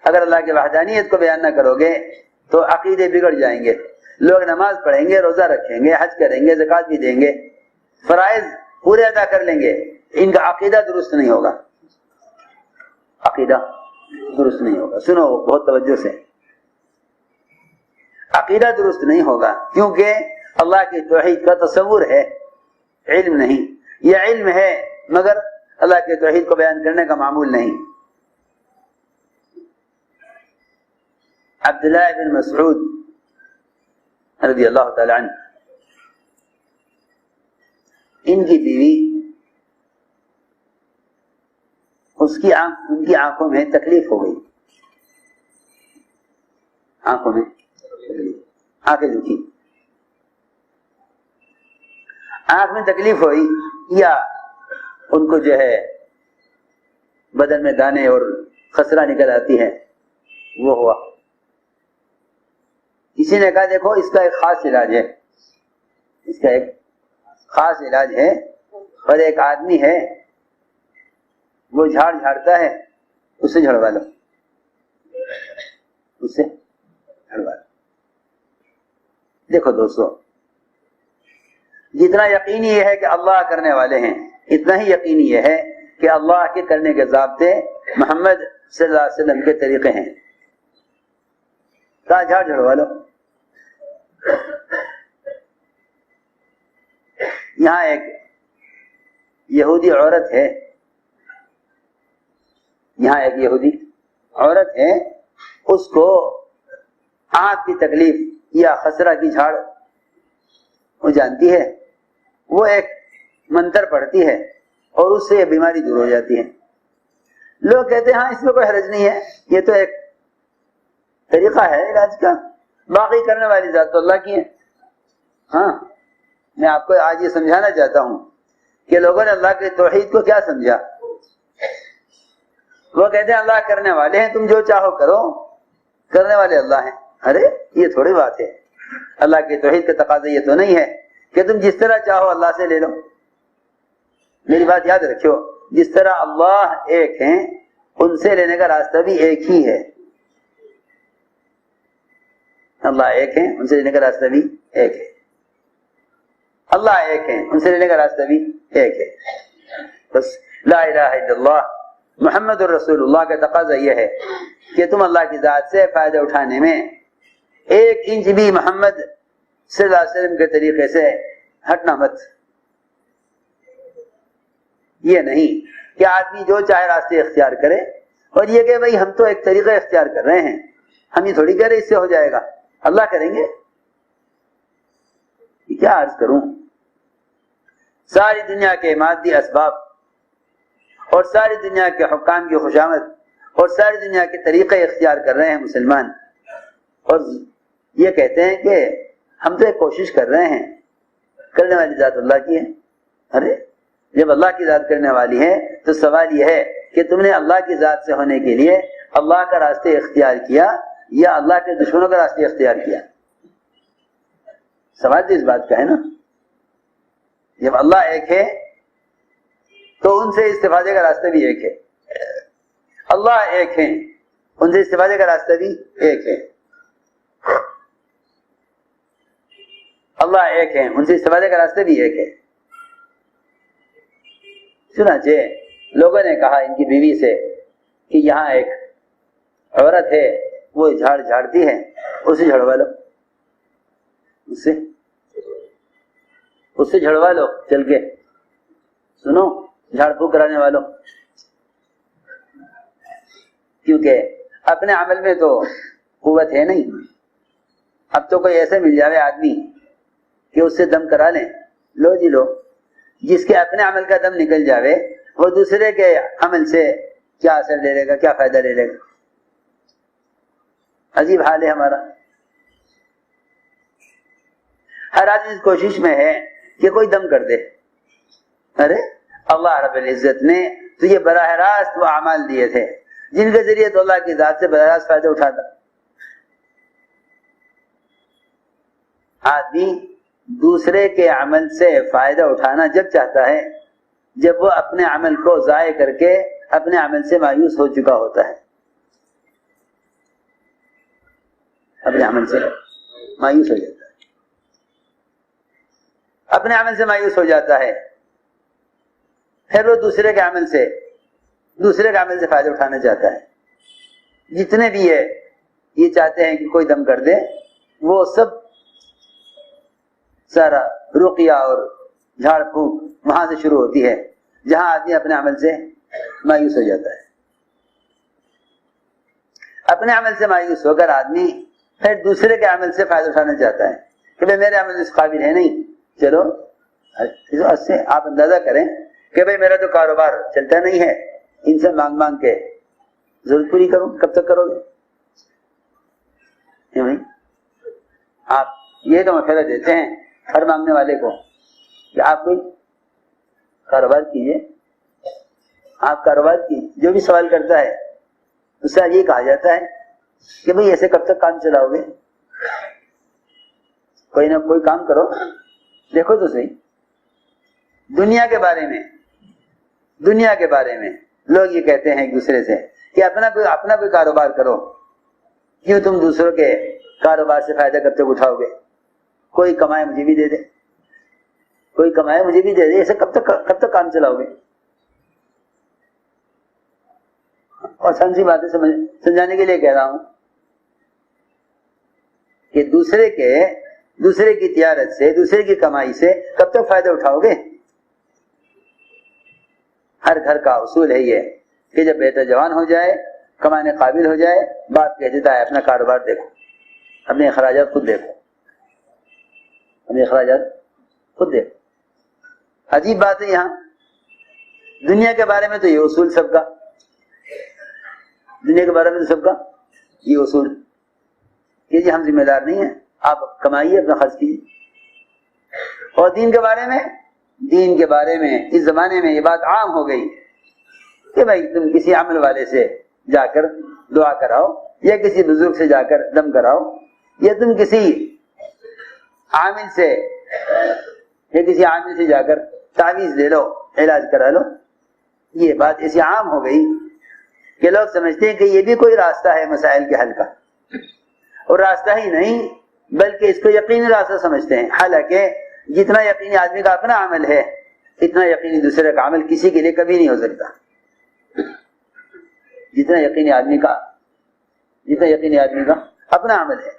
اگر اللہ کی وحدانیت کو بیان نہ کرو گے تو عقیدے بگڑ جائیں گے. لوگ نماز پڑھیں گے, روزہ رکھیں گے, حج کریں گے, زکوٰۃ بھی دیں گے, فرائض پورے ادا کر لیں گے, ان کا عقیدہ درست نہیں ہوگا. عقیدہ درست نہیں ہوگا. سنو بہت توجہ سے, عقیدہ درست نہیں ہوگا کیونکہ اللہ کی توحید کا تصور ہے, علم نہیں. یہ علم ہے مگر اللہ کی توحید کو بیان کرنے کا معمول نہیں. عبداللہ بن مسعود رضی اللہ تعالی عنہ, ان کی بیوی, ان کی آنکھوں میں تکلیف ہو گئی, آنکھوں میں آنکھیں دکھی, آنکھ میں تکلیف ہوئی یا ان کو جو ہے بدن میں دانے اور خسرہ نکل آتی ہے, وہ ہوا. کسی نے کہا دیکھو اس کا ایک خاص علاج ہے, اس کا ایک خاص علاج ہے, اور ایک آدمی ہے وہ جھاڑ جھاڑتا ہے, اس سے جھڑوا لو, اس سے جھڑوا لو. دیکھو دوستو, جتنا یقینی یہ ہے کہ اللہ کرنے والے ہیں, اتنا ہی یقینی یہ ہے کہ اللہ کے کرنے کے ضابطے محمد صلی اللہ علیہ وسلم کے طریقے ہیں. کہا جھاڑ جھڑوا لو. یہاں ایک یہودی عورت ہے, یہاں ایک یہودی عورت ہے, اس کو آنکھ کی تکلیف یا خسرہ کی جھاڑ وہ جانتی ہے, وہ ایک منتر پڑھتی ہے اور اس سے یہ بیماری دور ہو جاتی ہے. لوگ کہتے ہیں ہاں اس میں کوئی حرج نہیں ہے, یہ تو ایک طریقہ ہے علاج کا, باقی کرنے والی ذات تو اللہ کی ہے. ہاں میں آپ کو آج یہ سمجھانا چاہتا ہوں کہ لوگوں نے اللہ کے توحید کو کیا سمجھا. وہ کہتے ہیں اللہ کرنے والے ہیں, تم جو چاہو کرو, کرنے والے اللہ ہیں. ارے یہ تھوڑی بات ہے. اللہ کے توحید کا تقاضا یہ تو نہیں ہے کہ تم جس طرح چاہو اللہ سے لے لو. میری بات یاد رکھو, جس طرح اللہ ایک ہیں ان سے لینے کا راستہ بھی ایک ہی ہے. اللہ ایک ہیں, ان سے لینے کا راستہ بھی ایک ہے. اللہ ایک ہیں, ان سے لینے کا راستہ بھی ایک ہے. بس لا الہ الا اللہ محمد الرسول اللہ کا تقاضا یہ ہے کہ تم اللہ کی ذات سے فائدہ اٹھانے میں ایک انچ بھی محمد صلی اللہ علیہ وسلم کے طریقے سے ہٹنا مت. یہ نہیں کہ آدمی جو چاہے راستے اختیار کرے, اور یہ کہ بھئی ہم تو ایک طریقہ اختیار کر رہے ہیں, ہم یہ تھوڑی کہہ رہے اس سے ہو جائے گا, اللہ کریں گے. کیا عرض کروں, ساری دنیا کے مادی اسباب اور ساری دنیا کے حکام کی خوشامد اور ساری دنیا کے طریقے اختیار کر رہے ہیں مسلمان, اور یہ کہتے ہیں کہ ہم تو ایک کوشش کر رہے ہیں, کرنے والی ذات اللہ کی ہے. ارے جب اللہ کی ذات کرنے والی ہے تو سوال یہ ہے کہ تم نے اللہ کی ذات سے ہونے کے لیے اللہ کا راستے اختیار کیا یا اللہ کے دشمنوں کا راستے اختیار کیا. سوال تو اس بات کا ہے نا. جب اللہ ایک ہے تو ان سے استفادے کا راستہ بھی ایک ہے. اللہ ایک ہے, ان سے استفادے کا راستہ بھی ایک ہے. اللہ ایک ہے, ان سے استفادے کا راستہ بھی ایک ہے. چنانچہ لوگوں نے کہا ان کی بیوی سے کہ یہاں ایک عورت ہے وہ جھاڑ جھاڑتی ہے, اسے جھڑوا لو, اس سے جھڑوا لو چل کے. سنو جھاڑ پھونک کرانے والوں, کیونکہ اپنے عمل میں تو قوت ہے نہیں. اب تو کوئی ایسا مل جاوے آدمی کہ اس سے دم کرا لیں, لو جی لو. جس کے اپنے عمل کا دم نکل جاوے وہ دوسرے کے عمل سے کیا اثر لے لے گا, کیا فائدہ لے لے گا. عجیب حال ہے ہمارا. ہر آدمی اس کوشش میں ہے کہ کوئی دم کر دے. ارے اللہ رب العزت نے تو یہ براہ راست وہ اعمال دیے تھے جن کے ذریعے تو اللہ کی ذات سے براہ راست فائدہ اٹھاتا. آدمی دوسرے کے عمل سے فائدہ اٹھانا جب چاہتا ہے جب وہ اپنے عمل کو ضائع کر کے اپنے عمل سے مایوس ہو چکا ہوتا ہے. اپنے عمل سے مایوس ہو جاتا ہے، اپنے عمل سے مایوس ہو جاتا ہے، پھر وہ دوسرے کے عمل سے فائدہ اٹھانا چاہتا ہے۔ جتنے بھی یہ چاہتے ہیں کہ کوئی دم کر دے، وہ سب سارا رقیہ اور جھاڑ پھونک وہاں سے شروع ہوتی ہے جہاں آدمی اپنے عمل سے مایوس ہو جاتا ہے۔ اپنے عمل سے مایوس ہو کر آدمی پھر دوسرے کے عمل سے فائدہ اٹھانا چاہتا ہے کہ بھئی میرے عمل اس قابل ہے نہیں، چلو اس سے آپ اندازہ کریں کہ بھئی میرا تو کاروبار چلتا نہیں ہے، ان سے مانگ مانگ کے ضرورت پوری کروں، کب تک کرو گے؟ بھائی آپ یہ تو مشورہ دیتے ہیں ہر مانگنے والے کو کہ آپ کوئی کاروبار کیجئے، آپ کاروبار کی جو بھی سوال کرتا ہے اس سے یہ کہا جاتا ہے کہ بھئی ایسے کب تک کام چلاؤ گے؟ کوئی نہ کوئی کام کرو۔ دیکھو تو صحیح، دنیا کے بارے میں لوگ یہ کہتے ہیں ایک دوسرے سے کہ اپنا کوئی کاروبار کرو، کیوں تم دوسروں کے کاروبار سے فائدہ کب تک اٹھاؤ گے؟ کوئی کمائے مجھے بھی دے دے، کوئی کمائے مجھے بھی دے دے، ایسے کب تک کام چلاؤ گے؟ اور سمجھی باتیں سمجھانے کے لیے کہہ رہا ہوں کہ دوسرے کی تجارت سے، دوسرے کی کمائی سے کب تک فائدہ اٹھاؤ گے؟ ہر گھر کا اصول ہے یہ کہ جب بیٹا جوان ہو جائے، کمانے قابل ہو جائے، باپ کہہ دیتا ہے اپنا کاروبار دیکھو، اپنے اخراجات خود دیکھو، عجیب بات ہے یہاں دنیا کے بارے میں تو یہ اصول سب کا، دنیا کے بارے میں تو سب کا یہ اصول کہ جی ہم ذمہ دار نہیں ہیں، آپ کمائیے، اپنا خرچ کیجیے۔ اور دین کے بارے میں اس زمانے میں یہ بات عام ہو گئی کہ بھائی تم کسی عمل والے سے جا کر دعا کراؤ، یا کسی بزرگ سے جا کر دم کراؤ، یا تم کسی عامل سے جا کر تعویذ لے لو، علاج کرا لو۔ یہ بات ایسی عام ہو گئی کہ لوگ سمجھتے ہیں کہ یہ بھی کوئی راستہ ہے مسائل کے حل کا، اور راستہ ہی نہیں بلکہ اس کو یقینی راستہ سمجھتے ہیں، حالانکہ جتنا یقینی آدمی کا اپنا عمل ہے اتنا یقینی دوسرے کا عمل کسی کے لیے کبھی نہیں ہو سکتا۔ جتنا یقینی آدمی کا اپنا عمل ہے،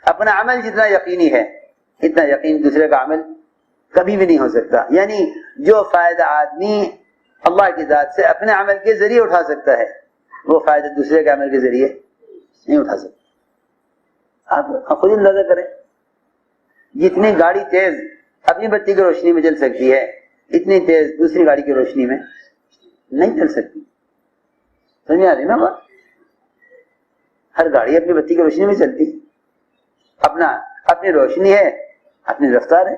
اپنا عمل جتنا یقینی ہے اتنا یقینی دوسرے کا عمل کبھی بھی نہیں ہو سکتا۔ یعنی جو فائدہ آدمی اللہ کی ذات سے اپنے عمل کے ذریعے اٹھا سکتا ہے وہ فائدہ دوسرے کے عمل کے ذریعے نہیں اٹھا سکتا۔ آپ خود اندازہ کریں، جتنی گاڑی تیز اپنی بتی کی روشنی میں چل سکتی ہے اتنی تیز دوسری گاڑی کی روشنی میں نہیں چل سکتی۔ سمجھ آ رہی نا بات؟ ہر گاڑی اپنی بتی کی روشنی میں چلتی، اپنی روشنی ہے، اپنی رفتار ہے،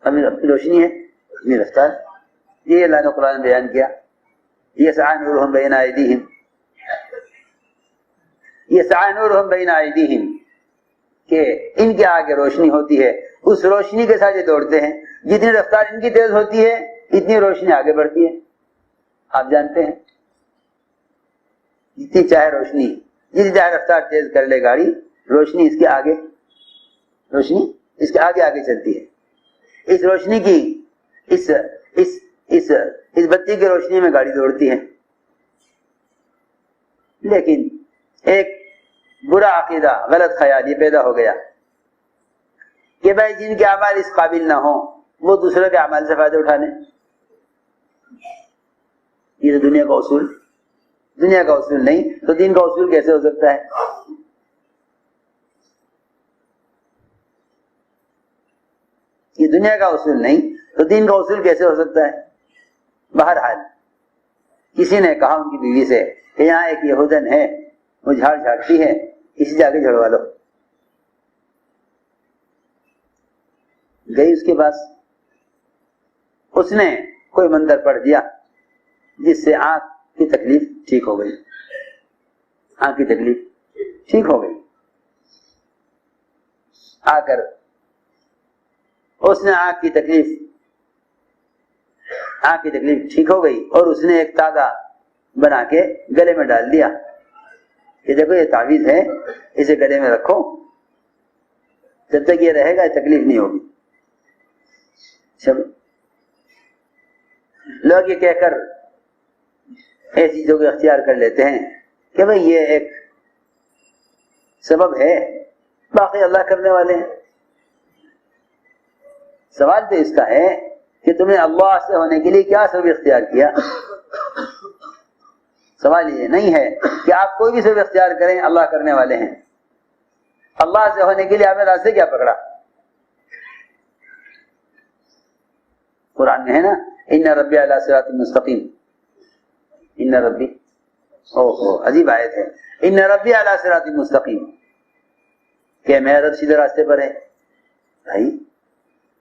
اپنی روشنی ہے، اپنی رفتار۔ یہ اللہ نے قرآن بیان کیا، یسعی نورہم بین ایدیہم، یسعی نورہم بین ایدیہم، کہ ان کے آگے روشنی ہوتی ہے، اس روشنی کے ساتھ یہ دوڑتے ہیں، جتنی رفتار ان کی تیز ہوتی ہے اتنی روشنی آگے بڑھتی ہے۔ آپ جانتے ہیں جتنی چاہے رفتار تیز کر لے گاڑی، روشنی اس کے آگے آگے چلتی ہے۔ اس روشنی کی اس بتی کی روشنی میں گاڑی دوڑتی ہے۔ لیکن ایک برا عقیدہ، غلط خیال یہ پیدا ہو گیا کہ بھائی جن کے اعمال اس قابل نہ ہوں وہ دوسروں کے اعمال سے فائدہ اٹھا لیں۔ یہ تو دنیا کا اصول نہیں تو دین کا اصول کیسے ہو سکتا ہے؟ یہ دنیا کا اصول نہیں تو دین کا اصول کیسے ہو سکتا ہے؟ بہرحال کسی نے کہا ان کی بیوی سے کہ یہاں ایک یہودن ہے، وہ جھاڑ جھاڑتی ہے، اسی جا کے جھڑوا لو۔ گئی اس کے پاس، اس نے کوئی منتر پڑھ دیا جس سے آنکھ کی تکلیف ٹھیک ہو گئی، آ کر اس نے آنکھ کی تکلیف ٹھیک ہو گئی اور اس نے ایک تاگا بنا کے گلے میں ڈال دیا کہ دیکھو یہ تعویذ ہے، اسے گلے میں رکھو، جب تک یہ رہے گا تکلیف نہیں ہوگی. لوگ یہ کہہ کر ایسی چیزوں کو اختیار کر لیتے ہیں کہ بھئی یہ ایک سبب ہے، باقی اللہ کرنے والے ہیں. سوال تو اس کا ہے کہ تم نے اللہ سے ہونے کے لیے کیا سبب اختیار کیا. سوال یہ نہیں ہے کہ آپ کوئی بھی سبب اختیار کریں، اللہ کرنے والے ہیں. اللہ سے ہونے کے لیے آپ نے راستے کیا پکڑا؟ قرآن میں ہے نا، ان ربی علی صراط مستقیم. ان ربی، عجیب آیت ہے، ان ربی علی صراط مستقیم، کہ میرا رب سیدھے راستے پر ہے. بھائی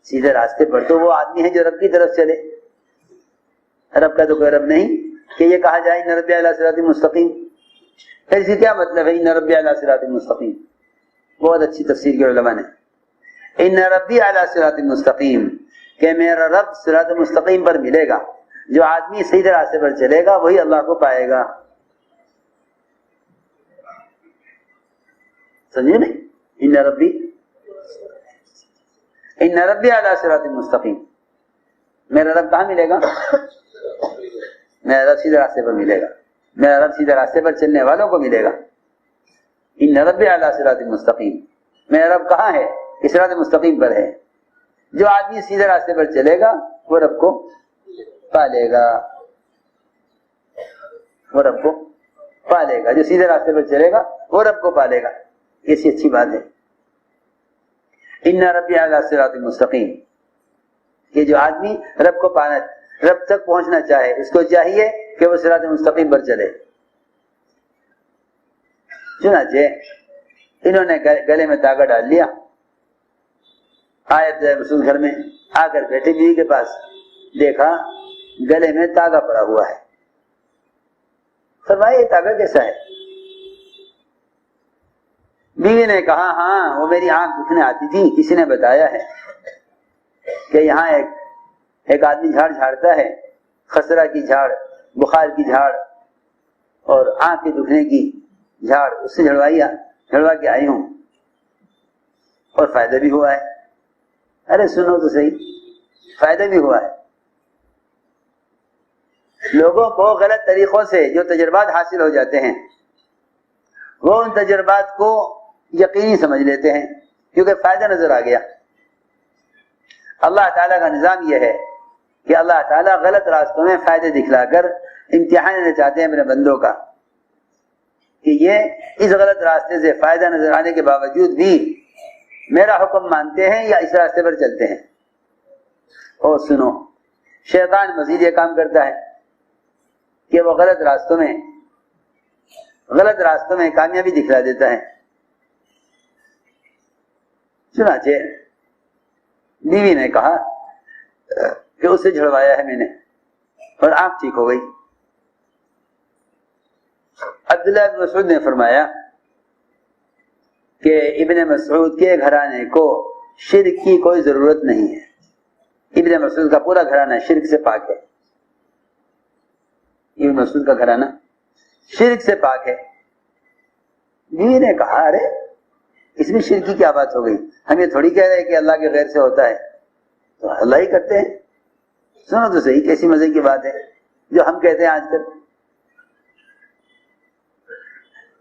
سیدھے راستے پر تو وہ آدمی ہے جو رب کی طرف چلے. رب کا تو کوئی رب نہیں کہ یہ کہا جائے ان ربی علی صراط مستقیم. پھر اس کا کیا مطلب ہے ان ربی علی صراط مستقیم؟ بہت اچھی تفسیر کے علماء نے، ان ربی علی صراط مستقیم، کہ میرا رب صراط مستقیم پر ملے گا. جو آدمی سیدھے راستے پر چلے گا وہی اللہ کو پائے گا. سمجھے نہیں؟ ان ربی علی صراط مستقیم، میرا رب کہاں ملے گا؟ میرا رب سیدھے راستے پر ملے گا. میرا رب سیدھے راستے پر چلنے والوں کو ملے گا. ان ربی علی صراط مستقیم، میرا رب کہاں ہے؟ کہ صراط مستقیم پر ہے. جو آدمی سیدھے راستے پر چلے گا وہ رب کو پالے گا. وہ رب کو پالے گا. جو سیدھے راستے پر چلے گا وہ رب کو پالے گا. ایسی اچھی بات ہے. ان ربی علی صراط مستقیم، کہ جو آدمی رب کو پانا، رب تک پہنچنا چاہے، اس کو چاہیے کہ وہ صراط مستقیم پر چلے. چنانچہ انہوں نے گلے میں تاگا ڈال لیا. آئے رسول گھر میں، آ کر بیٹھے بیوی کے پاس، دیکھا گلے میں تاگا پڑا ہوا ہے. فرمایا یہ تاگا کیسا ہے؟ بیوی نے کہا ہاں وہ میری آنکھ دکھنے آتی تھی، کسی نے بتایا ہے کہ یہاں ایک آدمی جھاڑ جھاڑتا ہے، خسرہ کی جھاڑ، بخار کی جھاڑ اور آنکھ کے دکھنے کی جھاڑ، اس سے جھڑوا کے آئی ہوں اور فائدہ بھی ہوا ہے. ارے سنو تو صحیح، فائدہ بھی ہوا ہے. لوگوں کو غلط طریقوں سے جو تجربات حاصل ہو جاتے ہیں وہ ان تجربات کو یقینی سمجھ لیتے ہیں کیونکہ فائدہ نظر آ گیا. اللہ تعالیٰ کا نظام یہ ہے کہ اللہ تعالیٰ غلط راستوں میں فائدے دکھلا کر امتحان لینا چاہتے ہیں اپنے بندوں کا، کہ یہ اس غلط راستے سے فائدہ نظر آنے کے باوجود بھی میرا حکم مانتے ہیں یا اس راستے پر چلتے ہیں. اور سنو، شیطان مزید یہ کام کرتا ہے کہ وہ غلط راستوں میں کامیابی دکھلا دیتا ہے. چنانچہ بیوی نے کہا کہ اسے جھڑوایا ہے میں نے اور آنکھ ٹھیک ہو گئی. عبداللہ بن مسعود نے فرمایا کہ ابن مسعود کے گھرانے کو شرک کی کوئی ضرورت نہیں ہے. ابن مسعود کا پورا گھرانہ شرک سے پاک ہے. ابن مسعود کا گھرانہ شرک سے پاک ہے. بیوی نے کہا ارے اس میں شرک کی کیا بات ہو گئی؟ ہم یہ تھوڑی کہہ رہے کہ اللہ کے غیر سے ہوتا ہے، تو اللہ ہی کرتے ہیں. سنو تو صحیح کیسی مزے کی بات ہے جو ہم کہتے ہیں آج کل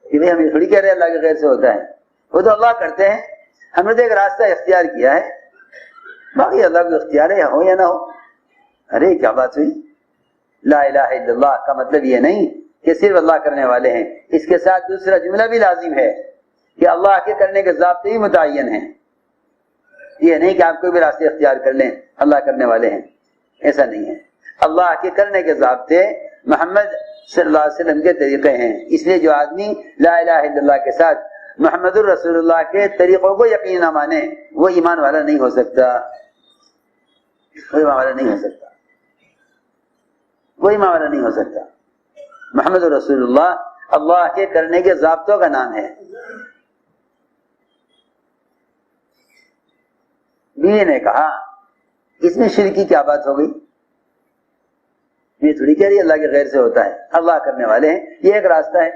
کہ بھائی ہم یہ تھوڑی کہہ رہے ہیں اللہ کے غیر سے ہوتا ہے، وہ تو اللہ کرتے ہیں. ہم نے تو ایک راستہ اختیار کیا ہے، باقی اللہ کو اختیار ہے ہو یا نہ ہو. ارے کیا بات ہوئی؟ لا الہ الا اللہ کا مطلب یہ نہیں کہ صرف اللہ کرنے والے ہیں، اس کے ساتھ دوسرا جملہ بھی لازم ہے کہ اللہ کے کرنے کے ضابطے ہی متعین ہیں. یہ نہیں کہ آپ کوئی بھی راستے اختیار کر لیں اللہ کرنے والے ہیں، ایسا نہیں ہے. اللہ کے کرنے کے ضابطے محمد صلی اللہ علیہ وسلم کے طریقے ہیں. اس لیے جو آدمی لا الہ الا اللہ کے ساتھ محمد الرسول اللہ کے طریقوں کو یقین نہ مانے وہ ایمان والا نہیں ہو سکتا. وہ ایمان والا نہیں ہو سکتا. وہ ایمان والا نہیں ہو سکتا. محمد الرسول اللہ اللہ کے کرنے کے ضابطوں کا نام ہے. بیوی نے کہا اس میں شرک کی کیا بات ہو گئی؟ یہ تھوڑی کہہ رہی اللہ کے غیر سے ہوتا ہے، اللہ کرنے والے ہیں، یہ ایک راستہ ہے.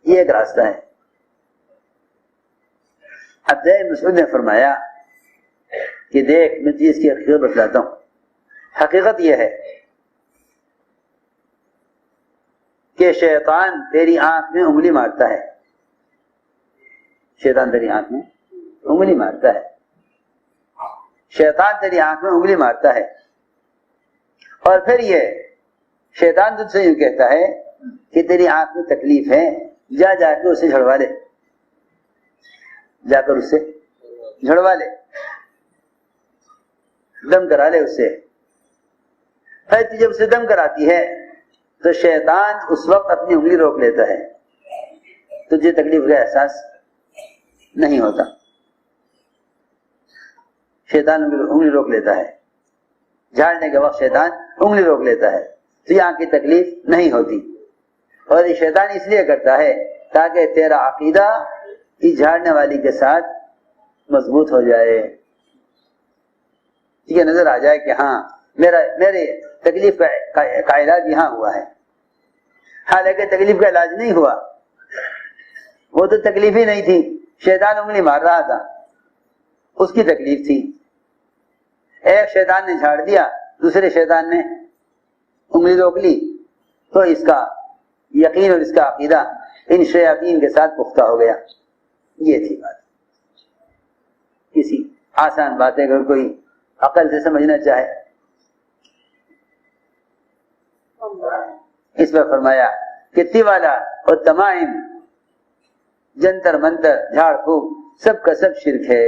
یہ ایک راستہ ہے۔ عبداللہ بن مسعود نے فرمایا کہ دیکھ میں تجھے اس کی حقیقت بتلاتا ہوں۔ حقیقت یہ ہے کہ شیطان تیری آنکھ میں انگلی مارتا ہے، شیطان تیری آنکھ میں انگلی مارتا ہے، شیطان تیری آنکھ میں انگلی مارتا ہے، اور پھر یہ شیطان تجھ سے یوں کہتا ہے کہ تیری آنکھ میں تکلیف ہے، جا جا کے اسے جھڑوا لے، جا کر اسے جھڑوا لے، دم کرا لے اس سے۔ پھر جب اسے دم کراتی ہے تو شیطان اس وقت اپنی انگلی روک لیتا ہے، تجھے تکلیف کا احساس نہیں ہوتا، شیطان انگلی روک لیتا ہے، جھاڑنے کے وقت شیطان انگلی روک لیتا ہے، تو آنکھ کی تکلیف نہیں ہوتی۔ اور یہ شیطان اس لیے کرتا ہے تاکہ تیرا عقیدہ اس جھاڑنے والی کے ساتھ مضبوط ہو جائے، یہ نظر آ جائے کہ ہاں میرے تکلیف کا علاج یہاں ہوا ہے، حالانکہ تکلیف کا علاج نہیں ہوا، وہ تو تکلیف ہی نہیں تھی، شیطان انگلی مار رہا تھا، اس کی تکلیف تھی۔ ایک شیطان نے جھاڑ دیا، دوسرے شیطان نے انگلی روک لی، تو اس کا یقین اور اس کا عقیدہ ان شیاطین کے ساتھ پختہ ہو گیا۔ یہ تھی بات۔ کسی آسان بات ہے اگر کوئی عقل سے سمجھنا چاہے۔ اس میں فرمایا کہ تیوالا اور تمائم، جنتر منتر، جھاڑ پھونک، سب کا سب شرک ہے۔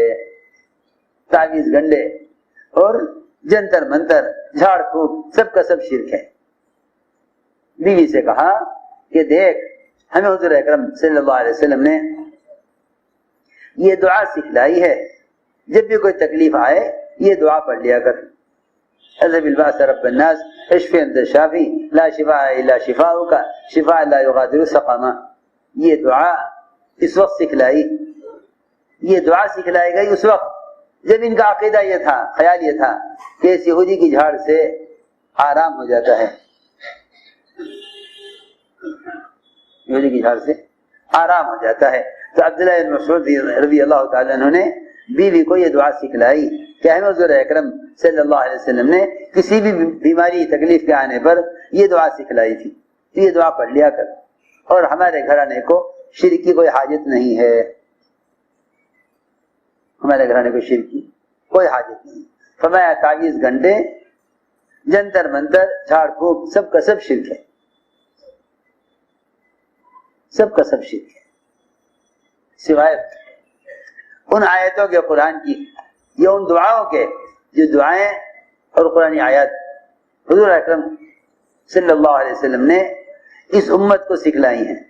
تعویذ گنڈے اور جنتر منتر، جھاڑ پھونک، سب کا سب شرک ہے۔ بیوی سے کہا کہ دیکھ ہمیں حضور اکرم صلی اللہ علیہ وسلم نے یہ دعا سکھلائی ہے، جب بھی کوئی تکلیف آئے یہ دعا پڑھ لیا کر، اذهب الباس رب الناس اشف انت الشافی لا شفاء الا شفاؤک شفاء لا یغادر سقما۔ یہ دعا اس وقت سکھلائی، یہ دعا سکھلائی گئی اس وقت جب ان کا عقیدہ یہ تھا، خیال یہ تھا کہ اس یہودی کی جھاڑ سے آرام ہو جاتا ہے، یہودی کی جھاڑ سے آرام ہو جاتا ہے۔ تو عبداللہ بن مسعود رضی اللہ تعالیٰ عنہ نے بیوی کو یہ دعا سکھلائی کہ ہمیں حضور اکرم صلی اللہ علیہ وسلم نے کسی بھی بیماری تکلیف کے آنے پر یہ دعا سکھلائی تھی، تو یہ دعا پڑھ لیا کر، اور ہمارے گھرانے کو شرک کی کوئی حاجت نہیں ہے، ہمارے گھرانے کو شرک کی کوئی حاجت نہیں۔ فرمایا تعویذ گھنٹے، جنتر منتر، جھاڑ پھونک، سب کا سب شرک ہے، سب کا سب شرک ہے، سوائے ان آیتوں کے قرآن کی یا ان دعاؤں کے جو دعائیں اور قرآنی آیات حضور اکرم صلی اللہ علیہ وسلم نے اس امت کو سکھلائی ہیں۔